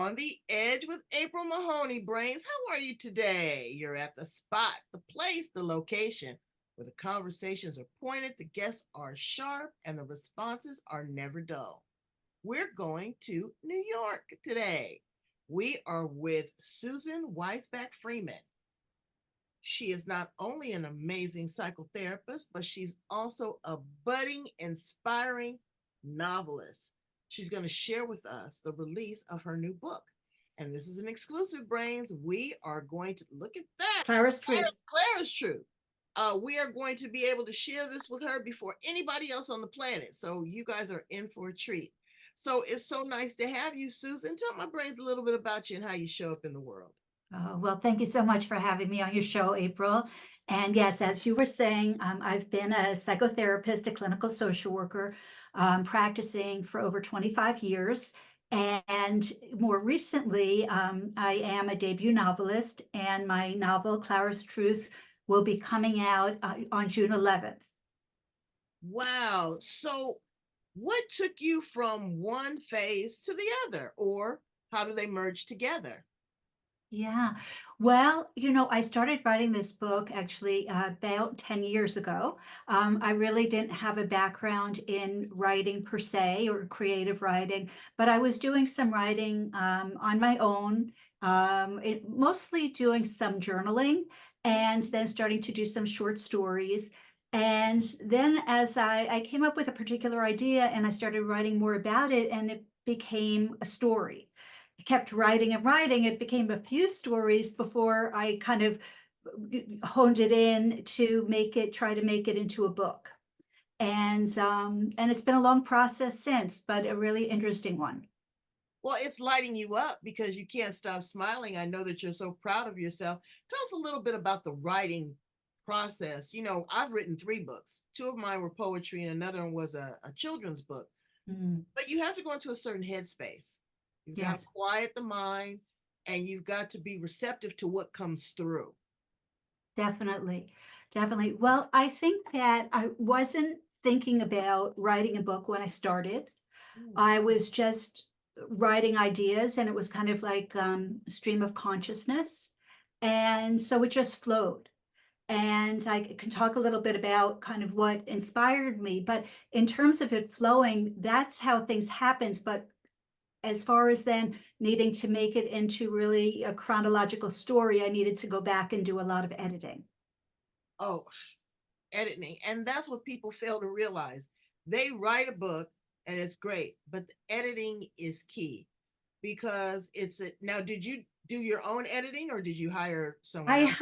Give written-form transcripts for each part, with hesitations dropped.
On the Edge with April Mahoney. Brains, how are you today? You're at the spot, the place, the location where the conversations are pointed, the guests are sharp, and the responses are never dull. We're going to New York today. We are with Susan Weissbach Friedman. She is not only an amazing psychotherapist, but she's also a budding, inspiring novelist. She's going to share with us the release of her new book. And this is an exclusive, Brains. We are going to look at that. Clara's Truth. Clara's Truth. We are going to be able to share this with her before anybody else on the planet. So you guys are in for a treat. So it's so nice to have you, Susan. Tell my brains a little bit about you and how you show up in the world. Oh, well, thank you so much for having me on your show, April. And yes, as you were saying, I've been a psychotherapist, a clinical social worker, practicing for over 25 years. And more recently, I am a debut novelist, and my novel, Clara's Truth, will be coming out on June 11th. Wow. So what took you from one phase to the other, or how do they merge together? Yeah. Well, I started writing this book actually about 10 years ago. I really didn't have a background in writing per se or creative writing, but I was doing some writing on my own, mostly doing some journaling and then starting to do some short stories. And then as I came up with a particular idea and I started writing more about it, and it became a story. I kept writing and writing. It became a few stories before I kind of honed it in to try to make it into a book. And it's been a long process since, but a really interesting one. Well, it's lighting you up because you can't stop smiling. I know that you're so proud of yourself. Tell us a little bit about the writing process. I've written 3 books. 2 of mine were poetry, and another one was a children's book. Mm, But you have to go into a certain headspace. You've got to yes, quiet the mind, and you've got to be receptive to what comes through. definitely. Definitely. Well, I think that I wasn't thinking about writing a book when I started. Mm. I was just writing ideas, and it was kind of like a stream of consciousness. And so it just flowed. And I can talk a little bit about kind of what inspired me. But in terms of it flowing, that's how things happens. But as far as then needing to make it into really a chronological story, I needed to go back and do a lot of editing. Oh, editing. And that's what people fail to realize. They write a book and it's great, but the editing is key because now, did you do your own editing or did you hire someone else?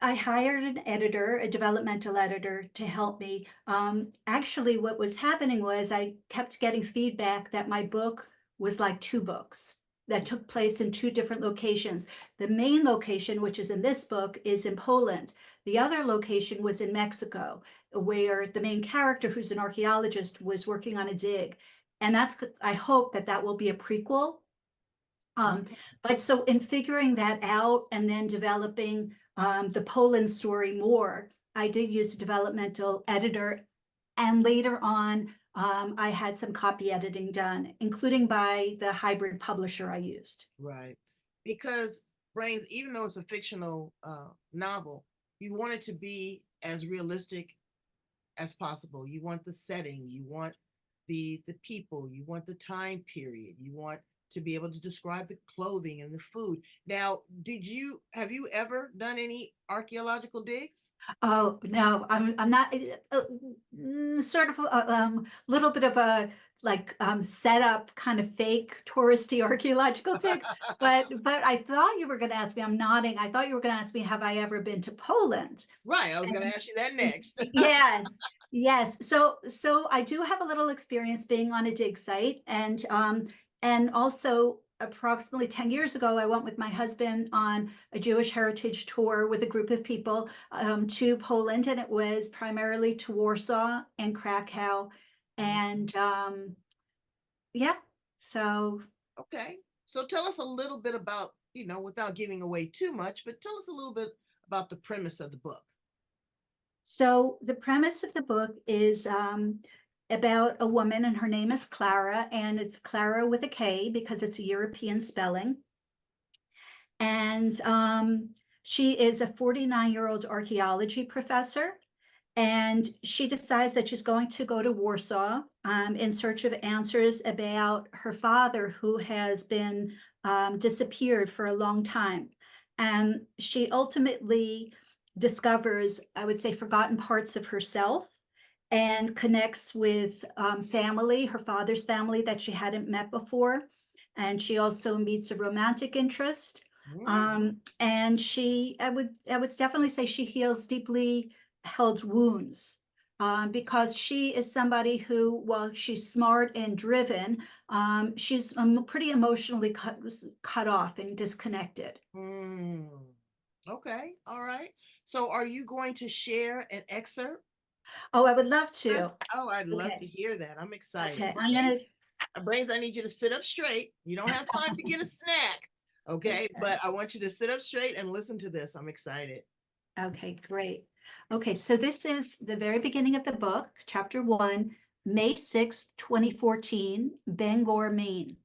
I hired an editor, a developmental editor, to help me. Actually, what was happening was I kept getting feedback that my book was like 2 books that took place in 2 different locations. The main location, which is in this book, is in Poland. The other location was in Mexico, where the main character, who's an archaeologist, was working on a dig. And I hope that that will be a prequel. um, but so in figuring that out and then developing the Poland story more, I did use a developmental editor. And later on, I had some copy editing done, including by the hybrid publisher I used. Right. Because Brains, even though it's a fictional novel, you want it to be as realistic as possible. You want the setting, you want the people, you want the time period, you want to be able to describe the clothing and the food. Now, have you ever done any archaeological digs? Oh, no, I'm not sort of a little bit of a like set up kind of fake touristy archaeological dig. But I thought you were going to ask me, I'm nodding. I thought you were going to ask me, have I ever been to Poland? Right, I was going to And ask you that next. yes, yes. So I do have a little experience being on a dig site, and also approximately 10 years ago, I went with my husband on a Jewish heritage tour with a group of people to Poland, and it was primarily to Warsaw and Krakow. And yeah, so Okay. So tell us a little bit about, without giving away too much, but tell us a little bit about the premise of the book. so the premise of the book is about a woman, and her name is Klara, and it's Klara with a K because it's a European spelling. And she is a 49-year-old archaeology professor. And she decides that she's going to go to Warsaw in search of answers about her father, who has been disappeared for a long time. And she ultimately discovers, I would say, forgotten parts of herself and connects with family, her father's family that she hadn't met before. And she also meets a romantic interest. And I would definitely say she heals deeply held wounds, because she is somebody who, while she's smart and driven, she's pretty emotionally cut off and disconnected. Mm. Okay. All right. So are you going to share an excerpt? Oh, I would love to. Oh, I'd love to Okay. hear that. I'm excited. Okay. I'm gonna. Brains, I need you to sit up straight. You don't have time to get a snack. Okay. Okay. But I want you to sit up straight and listen to this. I'm excited. Okay, great. Okay, so this is the very beginning of the book, chapter 1, May 6th, 2014, Bangor, Maine.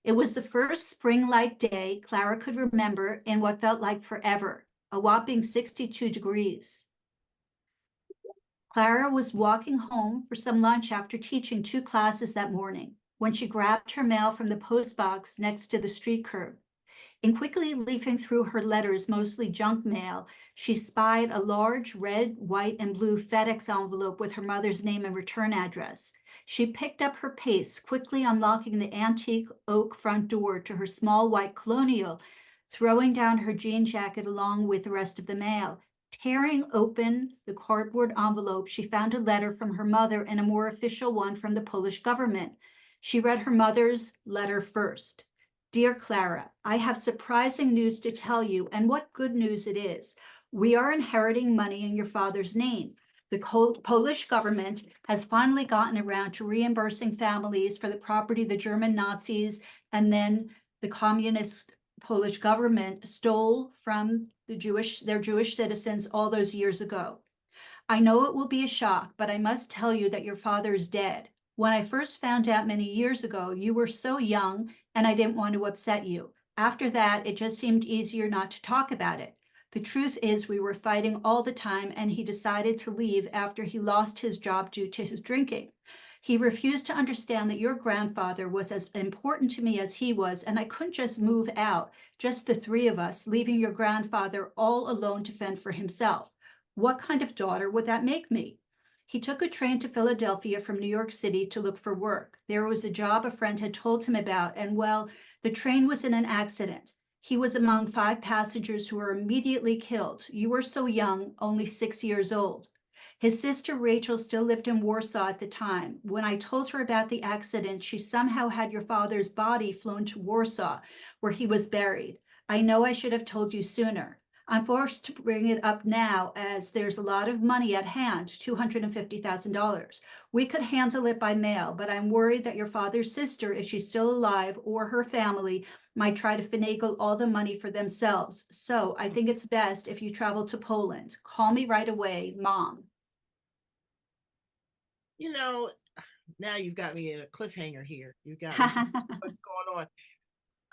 It was the first spring-like day Klara could remember in what felt like forever, a whopping 62 degrees. Klara was walking home for some lunch after teaching 2 classes that morning when she grabbed her mail from the post box next to the street curb. In quickly leafing through her letters, mostly junk mail, she spied a large red, white, and blue FedEx envelope with her mother's name and return address. She picked up her pace, quickly unlocking the antique oak front door to her small white Colonial, throwing down her jean jacket along with the rest of the mail. Tearing open the cardboard envelope, she found a letter from her mother and a more official one from the Polish government. She read her mother's letter first. Dear Klara, I have surprising news to tell you, and what good news it is. We are inheriting money in your father's name. The Polish government has finally gotten around to reimbursing families for the property the German Nazis and then the communist Polish government stole from their Jewish citizens all those years ago. I know it will be a shock, but I must tell you that your father is dead. When I first found out many years ago, you were so young and I didn't want to upset you. After that, it just seemed easier not to talk about it. The truth is, we were fighting all the time, and he decided to leave after he lost his job due to his drinking. He refused to understand that your grandfather was as important to me as he was, and I couldn't just move out, just the 3 of us, leaving your grandfather all alone to fend for himself. What kind of daughter would that make me? He took a train to Philadelphia from New York City to look for work. There was a job a friend had told him about, and well, the train was in an accident. He was among 5 passengers who were immediately killed. You were so young, only 6 years old. His sister Rachel still lived in Warsaw at the time. When I told her about the accident, she somehow had your father's body flown to Warsaw, where he was buried. I know I should have told you sooner. I'm forced to bring it up now as there's a lot of money at hand, $250,000. We could handle it by mail, but I'm worried that your father's sister, if she's still alive, or her family, might try to finagle all the money for themselves. So I think it's best if you travel to Poland. Call me right away, Mom. You know, now you've got me in a cliffhanger here. You got me. What's going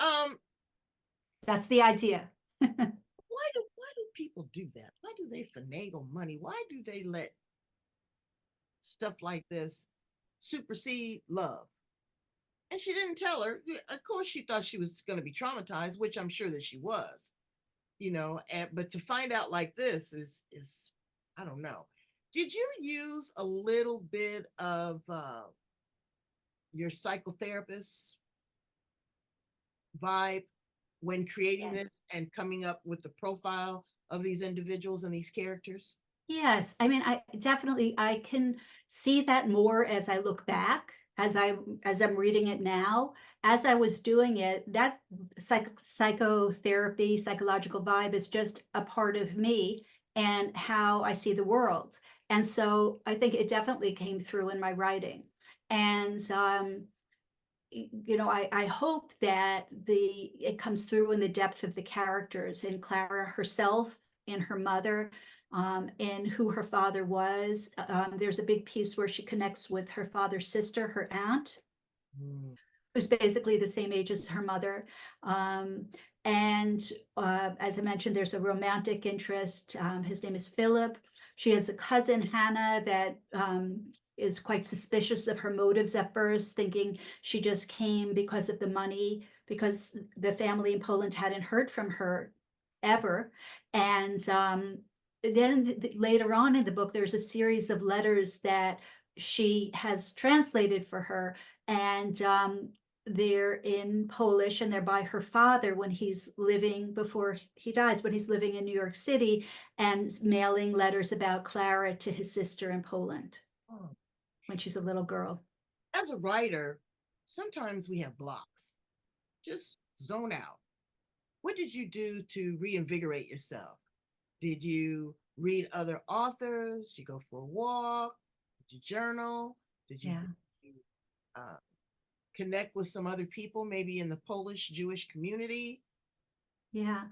on? Um, That's the idea. why do people do that? Why do they finagle money? Why do they let stuff like this supersede love? And she didn't tell her. Of course, she thought she was going to be traumatized, which I'm sure that she was. But to find out like this is I don't know. Did you use a little bit of your psychotherapist vibe when creating Yes. this and coming up with the profile of these individuals and these characters? Yes, I mean, I can see that more as I look back, as I'm reading it now. As I was doing it, that psychotherapy, psychological vibe is just a part of me and how I see the world. And so I think it definitely came through in my writing. And I hope that it comes through in the depth of the characters, in Klara herself, in her mother, in who her father was. There's a big piece where she connects with her father's sister, her aunt, Mm. who's basically the same age as her mother. Um, and as I mentioned, there's a romantic interest. His name is Philip. She has a cousin, Hannah, that is quite suspicious of her motives at first, thinking she just came because of the money, because the family in Poland hadn't heard from her ever. And then later on in the book, there's a series of letters that she has translated for her. And they're in Polish and they're by her father when he's living, before he dies, when he's living in New York City, and mailing letters about Klara to his sister in Poland Oh. when she's a little girl. As a writer, sometimes we have blocks. Just zone out. What did you do to reinvigorate yourself? Did you read other authors? Did you go for a walk? Did you journal? Did you Yeah. uh, connect with some other people, maybe in the Polish Jewish community? Yeah.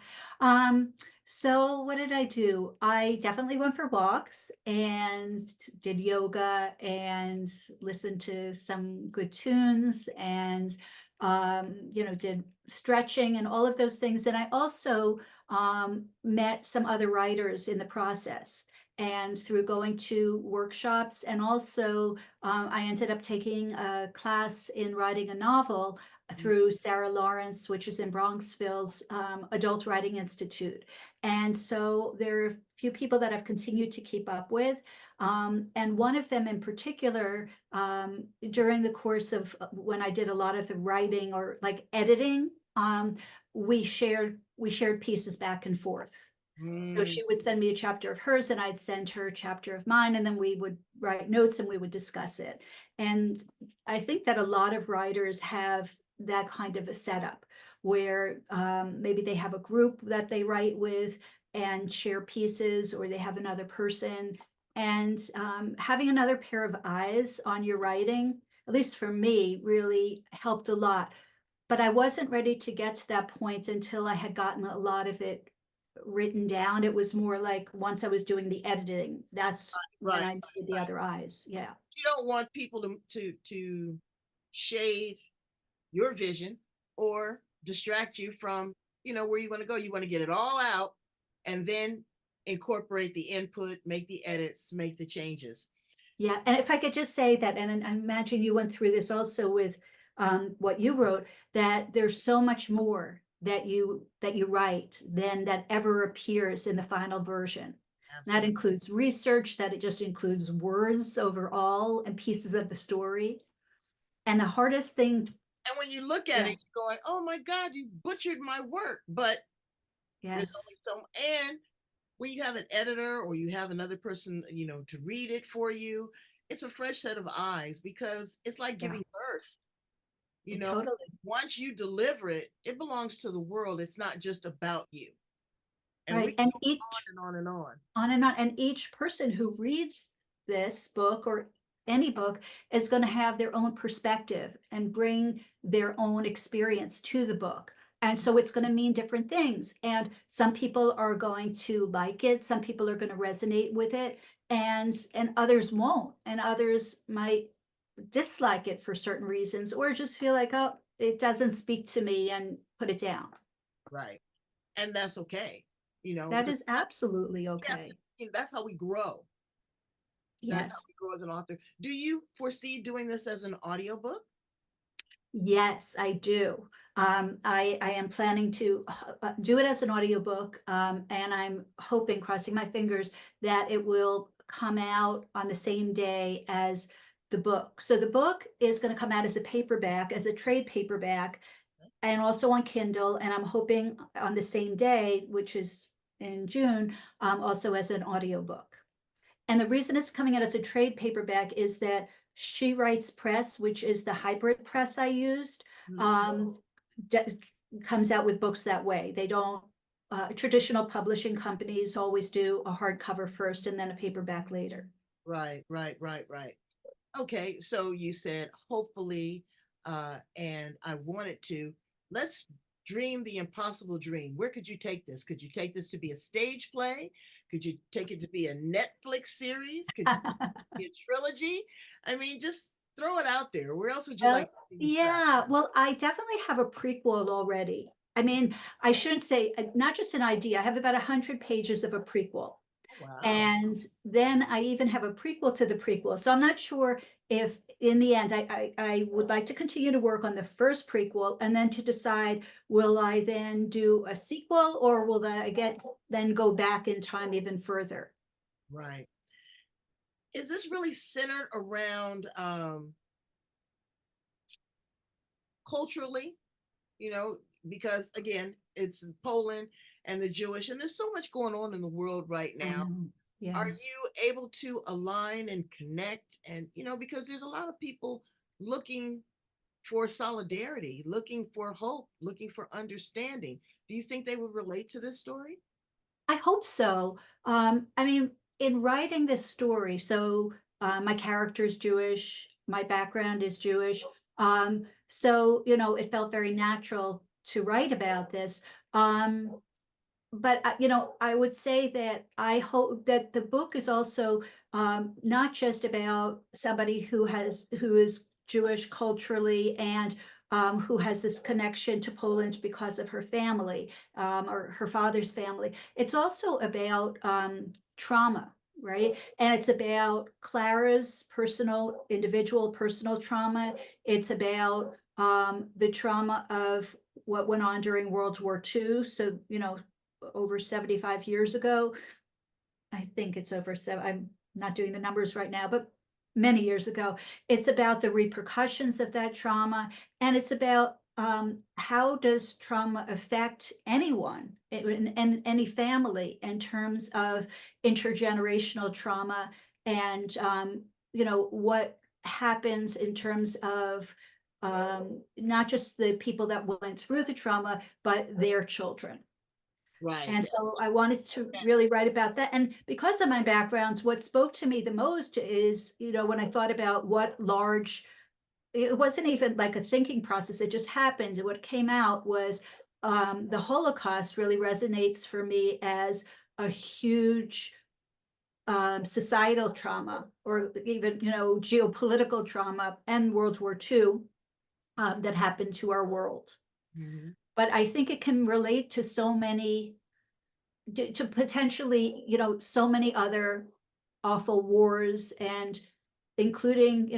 So what did I do? I definitely went for walks and did yoga and listened to some good tunes and did stretching and all of those things. And I also met some other writers in the process. And through going to workshops, and also I ended up taking a class in writing a novel through Sarah Lawrence, which is in Bronxville's Adult Writing Institute. And so there are a few people that I've continued to keep up with. And one of them in particular, during the course of when I did a lot of the writing or like editing, we shared pieces back and forth. So Mm, she would send me a chapter of hers and I'd send her a chapter of mine, and then we would write notes and we would discuss it. And I think that a lot of writers have that kind of a setup where maybe they have a group that they write with and share pieces, or they have another person. And having another pair of eyes on your writing, at least for me, really helped a lot. But I wasn't ready to get to that point until I had gotten a lot of it written down. It was more like once I was doing the editing, that's when right, I did the right. other eyes. Yeah. You don't want people to shade your vision or distract you from, where you want to go. You want to get it all out and then incorporate the input, make the edits, make the changes. Yeah, and if I could just say that, and I imagine you went through this also with what you wrote, that there's so much more that you write than that ever appears in the final version. That Absolutely. includes research, that it just includes words overall and pieces of the story. And the hardest thing, And when you look at yeah, it, you're going, oh my God, you butchered my work. But there's only yes, so, and when you have an editor or you have another person, to read it for you, it's a fresh set of eyes because it's like yeah, giving birth. You know, totally. once you deliver it, it belongs to the world. It's not just about you. And we Right. can And go each on and on and on. on and on. And each person who reads this book or any book is going to have their own perspective and bring their own experience to the book. And so it's going to mean different things. And some people are going to like it, some people are going to resonate with it, and others won't. And others might dislike it for certain reasons, or just feel like, oh, it doesn't speak to me, and put it down. Right. And that's okay, That because is absolutely we have to, okay. that's how we grow. That's how Yes. we grow as an author. Do you foresee doing this as an audiobook? Yes, I do. I am planning to do it as an audiobook, and I'm hoping, crossing my fingers, that it will come out on the same day as the book. So the book is going to come out as a paperback, as a trade paperback, and also on Kindle. And I'm hoping on the same day, which is in June, also as an audiobook. And the reason it's coming out as a trade paperback is that She Writes Press, which is the hybrid press I used, Mhm. um, comes out with books that way. They don't, traditional publishing companies always do a hardcover first and then a paperback later. Right, right, right, right. Okay, so you said hopefully, and I wanted to. Let's dream the impossible dream. Where could you take this? Could you take this to be a stage play? Could you take it to be a Netflix series? Could you be a trilogy? I mean, just throw it out there. Where else would you like Well, to see these travel? yeah, well, I definitely have a prequel already. I mean, I shouldn't say not just an idea. I have about 100 pages of a prequel. Oh, wow. And then I even have a prequel to the prequel. So I'm not sure if in the end I would like to continue to work on the first prequel and then to decide, will I then do a sequel or will I get then go back in time even further? Right. Is this really centered around culturally? You know, because again, it's Poland and the Jewish, and there's so much going on in the world right now. Yeah. Are you able to align and connect? And, because there's a lot of people looking for solidarity, looking for hope, looking for understanding. Do you think they would relate to this story? I hope so. I mean, in writing this story, so my character is Jewish, my background is Jewish. So, it felt very natural to write about this. But I would say that I hope that the book is also not just about somebody who is Jewish culturally and who has this connection to Poland because of her family or her father's family. It's also about trauma, right? And it's about Clara's personal, individual personal trauma. It's about the trauma of what went on during World War II. So, over 75 years ago. I think it's over seven. I'm not doing the numbers right now, but many years ago. It's about the repercussions of that trauma, and it's about how does trauma affect anyone and any family in terms of intergenerational trauma, and what happens in terms of not just the people that went through the trauma, but their children. Right. And so I wanted to really write about that. And because of my backgrounds, what spoke to me the most is, when I thought about what large, it wasn't even like a thinking process, it just happened. And what came out was the Holocaust really resonates for me as a huge societal trauma or even, geopolitical trauma and World War II that happened to our world. Mhm. But I think it can relate to so many to potentially, so many other awful wars and including,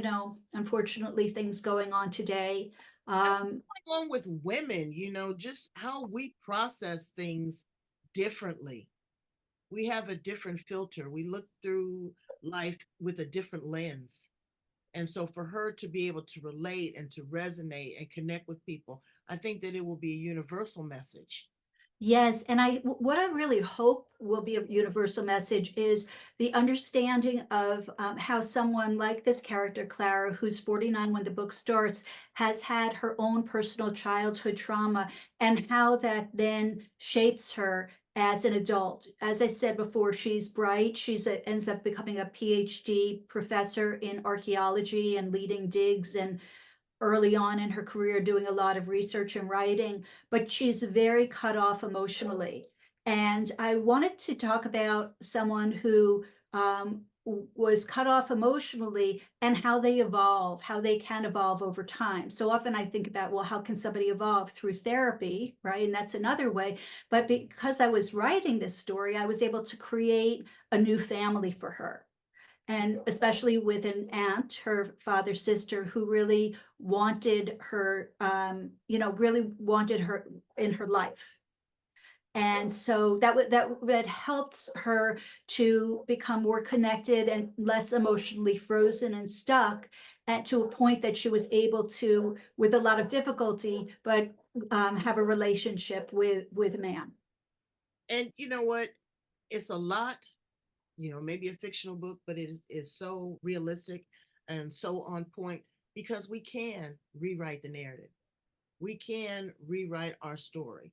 unfortunately things going on today. Um, Going on with women, just how we process things differently. We have a different filter. We look through life with a different lens. And so for her to be able to relate and to resonate and connect with people, I think that it will be a universal message. Yes, and what I really hope will be a universal message is the understanding of how someone like this character, Clara, who's 49 when the book starts, has had her own personal childhood trauma and how that then shapes her as an adult. As I said before, she's bright. Ends up becoming a PhD professor in archaeology and leading digs and early on in her career doing a lot of research and writing, but she's very cut off emotionally. And I wanted to talk about someone who was cut off emotionally and how they evolve, how they can evolve over time. So often I think about, well, how can somebody evolve through therapy, right? And that's another way. But because I was writing this story, I was able to create a new family for her, and especially with an aunt, her father's sister, who really wanted her, really wanted her in her life. And so that helps her to become more connected and less emotionally frozen and stuck, and to a point that she was able to, with a lot of difficulty, but have a relationship with a man. And you know what? It's a lot, maybe a fictional book, but it is so realistic and so on point because we can rewrite the narrative. We can rewrite our story.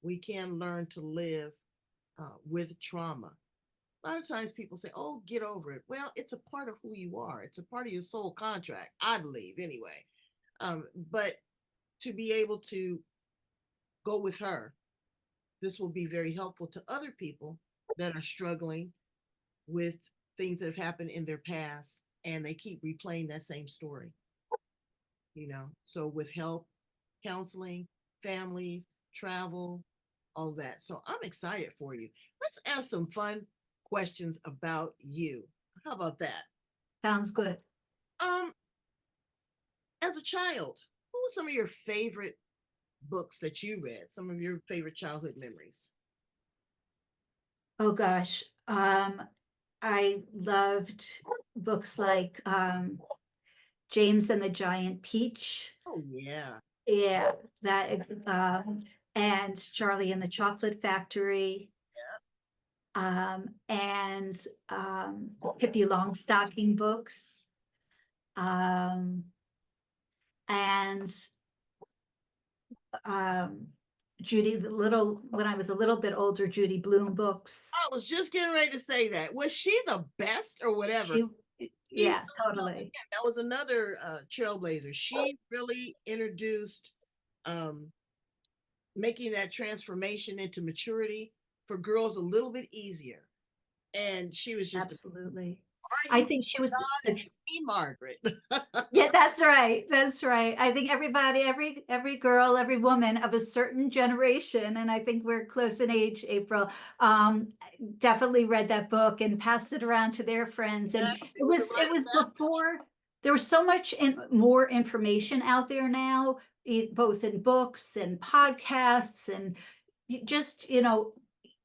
We can learn to live with trauma. A lot of times people say, oh, get over it. Well, it's a part of who you are, it's a part of your soul contract, I believe, anyway. But to be able to go with her, this will be very helpful to other people that are struggling with things that have happened in their past, and they keep replaying that same story, you know. So with help, counseling, families, travel, all that. So I'm excited for you. Let's ask some fun questions about you. How about that? Sounds good. Um, as a child, what were some of your favorite books that you read? Some of your favorite childhood memories? Oh gosh. I loved books like James and the Giant Peach. Oh yeah. Yeah, that and Charlie and the Chocolate Factory, and Pippi Longstocking books, um, and um, Judy the little when I was a little bit older, Judy Blume books. I was just getting ready to say that. Was she the best or whatever? She, She yeah, totally. again, that was another trailblazer. She really introduced um, making that transformation into maturity for girls a little bit easier. And she was just, Absolutely. are I you think she was God? It's me, Margaret. yeah, that's right. That's right. I think everybody, every girl, every woman of a certain generation, and I think we're close in age, April, definitely read that book and passed it around to their friends. And It was a it rite of was passage. before there was so much more information out there now, both in books and podcasts and just,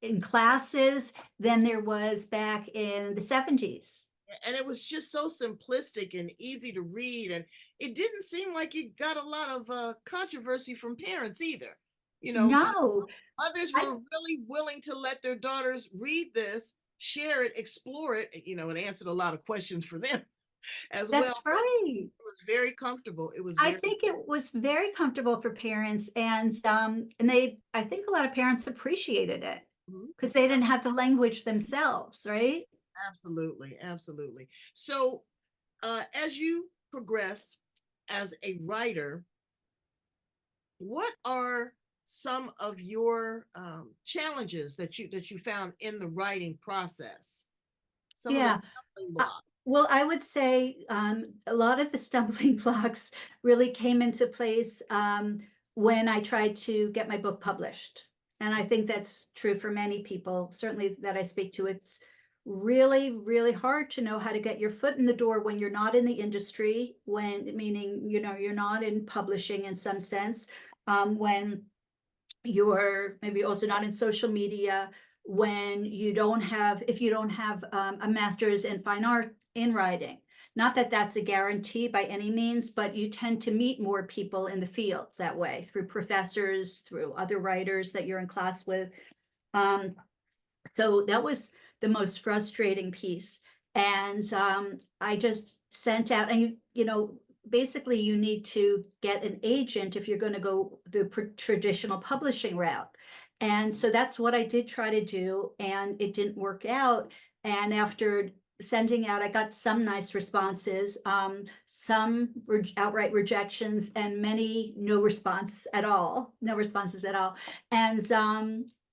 in classes than there was back in the 70s. And it was just so simplistic and easy to read. And it didn't seem like it got a lot of controversy from parents either. You know, No, others I, were really willing to let their daughters read this, share it, explore it. You know, it answered a lot of questions for them as well. that's But right. it was very comfortable. It was I very, think it was very comfortable for parents, and I think a lot of parents appreciated it mhm, because they didn't have the language themselves, right? absolutely, absolutely. So, as you progress as a writer, what are some of your challenges that you found in the writing process? Some of the Yeah. stumbling Uh, blocks. well, I would say a lot of the stumbling blocks really came into place when I tried to get my book published. And I think that's true for many people, certainly that I speak to. It's really, really hard to know how to get your foot in the door when you're not in the industry, when meaning, you're not in publishing in some sense, when you're maybe also not in social media, when you don't have if you don't have a master's in fine art in writing. Not that that's a guarantee by any means, but you tend to meet more people in the field that way, through professors, through other writers that you're in class with. um, so that was the most frustrating piece. And I just sent out, and basically you need to get an agent if you're going to go the traditional publishing route. And so that's what I did try to do, and it didn't work out. And after sending out, I got some nice responses, some outright rejections, and many no response at all, no responses at all. And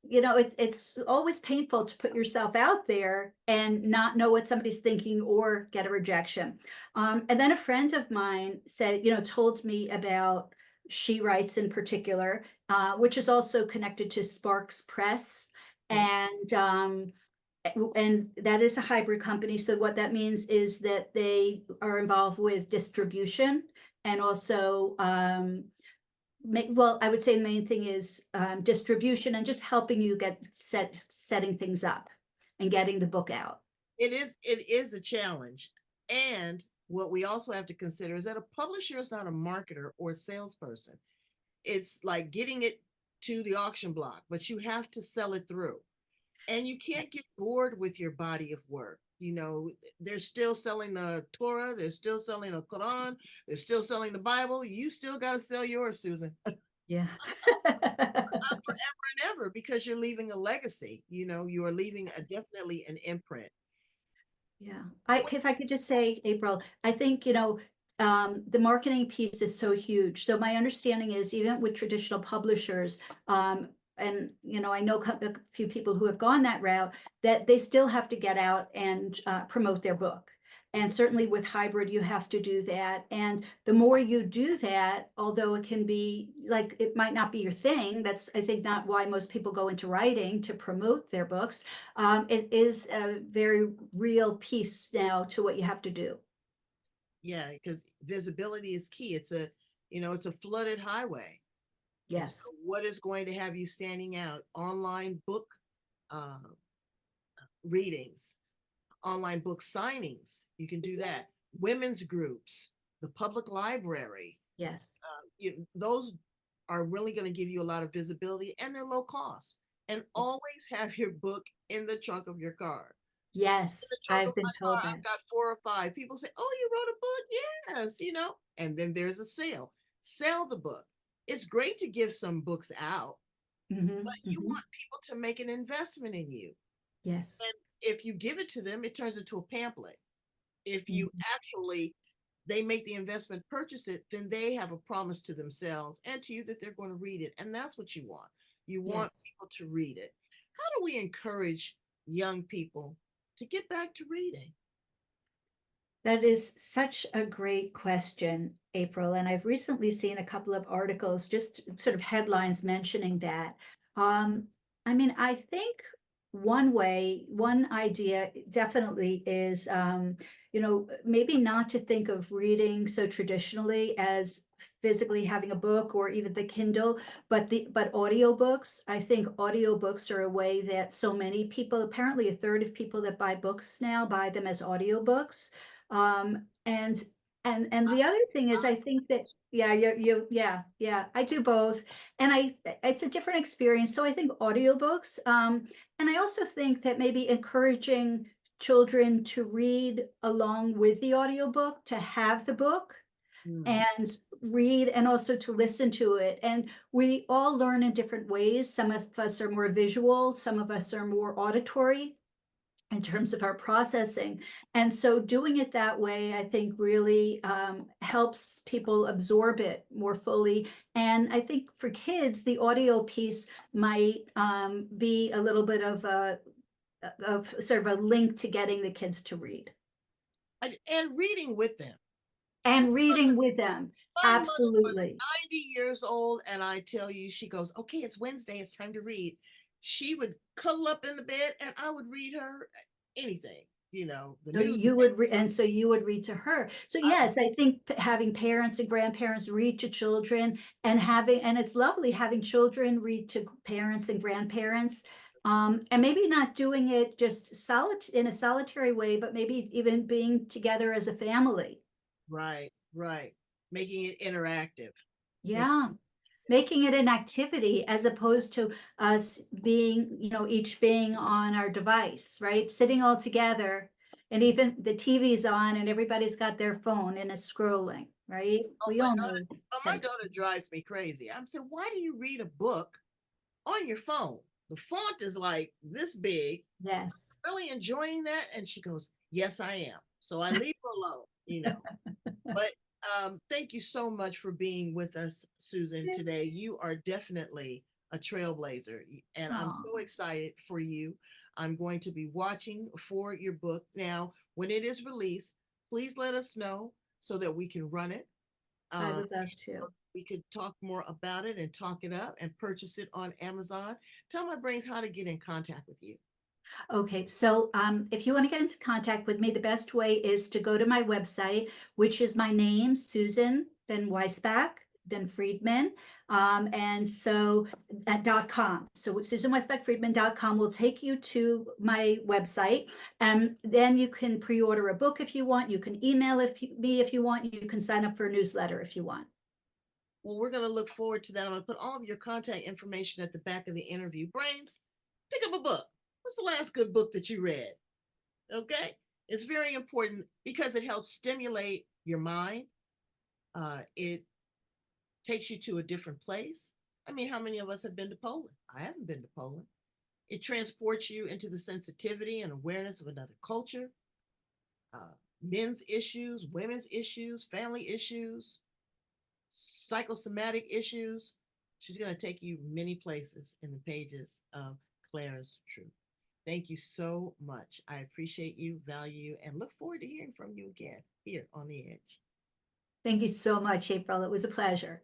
it's always painful to put yourself out there and not know what somebody's thinking or get a rejection. And then a friend of mine said, told me about She Writes in particular, which is also connected to Sparks Press. Mhm. And that is a hybrid company. So what that means is that they are involved with distribution and also well, I would say the main thing is distribution and just helping you get setting things up and getting the book out. It is a challenge. And what we also have to consider is that a publisher is not a marketer or a salesperson. It's like getting it to the auction block, but you have to sell it through. And you can't get bored with your body of work. You know, they're still selling the Torah, they're still selling the Quran, they're still selling the Bible. You still got to sell yours, Susan, Yeah. forever and ever, because you're leaving a legacy. You know, you are leaving definitely an imprint. Yeah. If I could just say, April, I think, the marketing piece is so huge. So my understanding is even with traditional publishers, and I know a few people who have gone that route, that they still have to get out and promote their book. And certainly with hybrid, you have to do that. And the more you do that, although it can be like, it might not be your thing, that's, I think, not why most people go into writing, to promote their books. It is a very real piece now to what you have to do. Yeah, because visibility is key. It's a flooded highway. And so Yes. what is going to have you standing out? Online book uh, readings, online book signings. You can do that. Women's groups, the public library. Yes. Those are really going to give you a lot of visibility, and they're low cost. And always have your book in the trunk of your car. In the Yes, trunk of I've been my car, told I've that. got 4 or 5. People say, "Oh, you wrote a book?" Yes, And then there's a sale. Sell the book. It's great to give some books out, but Hmm. you Hmm. want people to make an investment in you. Yes. And if you give it to them, it turns into a pamphlet. If you Mhm. actually they make the investment, purchase it, then they have a promise to themselves and to you that they're going to read it. And that's what you want. You want Yes. people to read it. How do we encourage young people to get back to reading? That is such a great question, April. And I've recently seen a couple of articles, just sort of headlines mentioning that. Um, I mean, I think one idea definitely is, maybe not to think of reading so traditionally as physically having a book or even the Kindle, but audiobooks. I think audiobooks are a way that so many people, apparently a third of people that buy books now buy them as audiobooks. And the other thing is, I think that, yeah, yeah, I do both. And it's a different experience. So I think audiobooks, and I also think that maybe encouraging children to read along with the audiobook, to have the book Mm, and read, and also to listen to it. And we all learn in different ways. Some of us are more visual, some of us are more auditory in terms of our processing. And so doing it that way, I think, really helps people absorb it more fully. And I think for kids, the audio piece might be a little bit of sort of a link to getting the kids to read. and reading with them. And reading with them. My mother was Absolutely. 90 years old, and I tell you, she goes, "Okay, it's Wednesday, it's time to read." She would cuddle up in the bed, and I would read her anything, the So news. you would read to her. So yes, I think having parents and grandparents read to children, and it's lovely having children read to parents and grandparents. And maybe not doing it just in a solitary way, but maybe even being together as a family. Right, right. Making it interactive. Make Yeah. Making it an activity as opposed to us being, each being on our device, right? Sitting all together, and even the TV's on and everybody's got their phone and is scrolling, right? Oh, We my all daughter, know my that. daughter drives me crazy. I'm saying, why do you read a book on your phone? The font is like this big. Yes. Really enjoying that? And she goes, "Yes, I am." So I leave her alone. But thank you so much for being with us, Susan, today. You are definitely a trailblazer, and I'm so Oh, excited for you. I'm going to be watching for your book. Now, when it is released, please let us know so that we can run it. I Um, would love to. we could talk more about it and talk it up and purchase it on Amazon. Tell my brains how to get in contact with you. Okay, so if you want to get into contact with me, the best way is to go to my website, which is my name, Susan, then Weissbach, then Friedman. And so at .com. So SusanWeissbachFriedman.com will take you to my website. And then you can pre-order a book if you want. You can email me if you want. You can sign up for a newsletter if you want. Well, we're going to look forward to that. I'm going to put all of your contact information at the back of the interview. Brains, pick up a book. What's the last good book that you read? Okay. It's very important because it helps stimulate your mind. It takes you to a different place. I mean, how many of us have been to Poland? I haven't been to Poland. It transports you into the sensitivity and awareness of another culture, men's issues, women's issues, family issues, psychosomatic issues, She's going to take you many places in the pages of Klara's Truth. Thank you so much. I appreciate you, value you, and look forward to hearing from you again here on The Edge. Thank you so much, April. It was a pleasure.